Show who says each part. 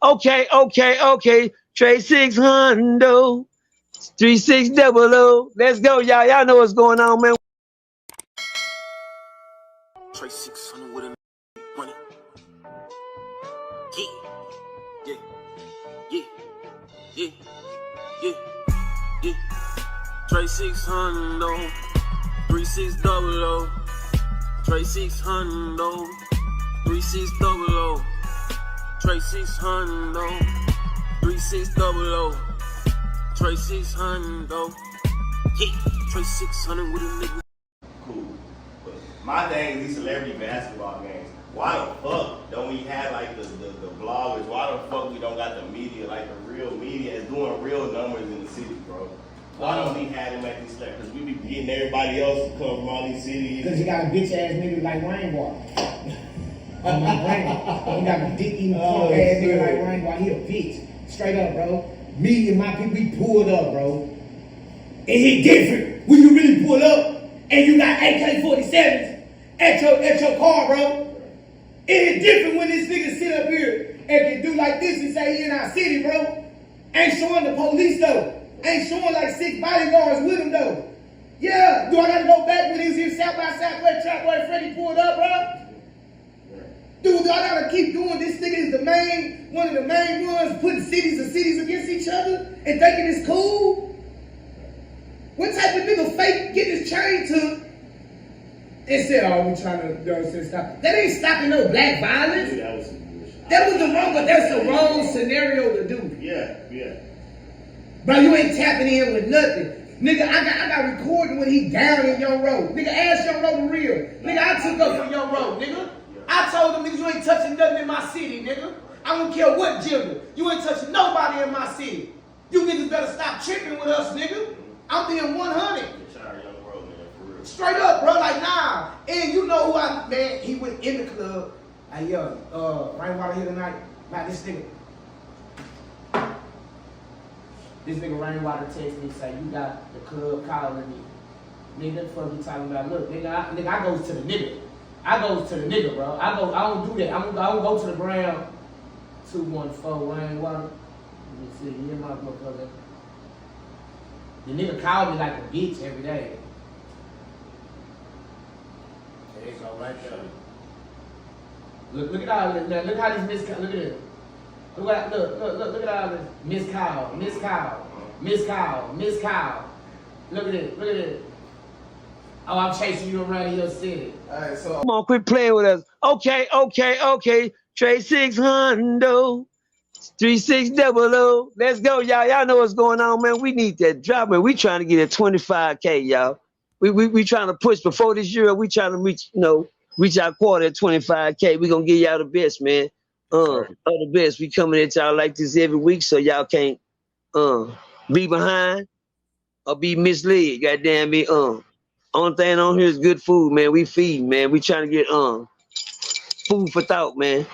Speaker 1: Okay. Trey 600, 3600. Let's go, y'all. Y'all know what's going on, man.
Speaker 2: Trey 600 with a money. Yeah. Trey 600, 3600. Trey 600, 3600. Trey 600, 3600. Trey 600. Yeah, Trey 600 with a nigga.
Speaker 3: Cool. But my thing is these celebrity basketball games. Why the fuck don't we have like the bloggers? Why the fuck we don't got the media, like the real media is doing real numbers in the city, bro? Why don't we have them at these celebrities? Because we be getting everybody else to come from all these cities.
Speaker 4: Because you got a bitch ass nigga like Rainwater. On my brain. You got a dick eating punk ass nigga like Rainwater. He a bitch. Straight up, bro. Me and my people, we pulled up, bro. And he different when you really pull up and you got AK-47s at your car, bro. It is different when this nigga sit up here and can do like this and say he in our city, bro. Ain't showing the police though. Ain't showing like 6 bodyguards with him though. Yeah, do I gotta go back when he was here South by Southwest Trap where Freddie pulled up, bro? Dude, do I gotta keep doing this? Nigga is one of the main ones putting cities against each other and thinking it's cool? What type of nigga fake getting his chain took and said, oh, we trying to stop? That ain't stopping no black violence.
Speaker 3: Dude, that was some bullshit.
Speaker 4: That's the wrong scenario to do.
Speaker 3: Yeah.
Speaker 4: Bro, you ain't tapping in with nothing. Nigga, I got recording when he down in your road. Nigga, ask your road the real. Nigga, I took up from your road, nigga. I told them niggas you ain't touching nothing in my city, nigga. I don't care what gender. You ain't touching nobody in my city. You niggas better stop tripping with us, nigga. I'm being 100. Straight up, bro, like nah. And you know who man, he went in the club. Hey, Rainwater here tonight. Like this nigga. This nigga Rainwater text me, say, you got the club calling me. Nigga, the fuck you talking about? Look, nigga, I goes to the nigga. I goes to the nigga, bro. I don't do that. I don't go to the ground. 214 Rainwater. Let me see, you hear my motherfucker. The nigga called me like a bitch every day. There you go, right there. Look at all this. Look how these look at this. Look at all this. Miss Kyle. Look at it. Oh, I'm chasing you around your city.
Speaker 3: Alright, so
Speaker 1: Come on, quit playing with us. Okay. Trey 600, 3600. Let's go, y'all. Y'all know what's going on, man. We need that drop, man. We trying to get at 25K, y'all. We trying to push before this year. We trying to reach our quarter at 25K. We gonna give y'all the best, man. The best. We coming at y'all like this every week, so y'all can't be behind or be misled. Goddamn me. Only thing on here is good food, man. We feed, man. We trying to get food for thought, man.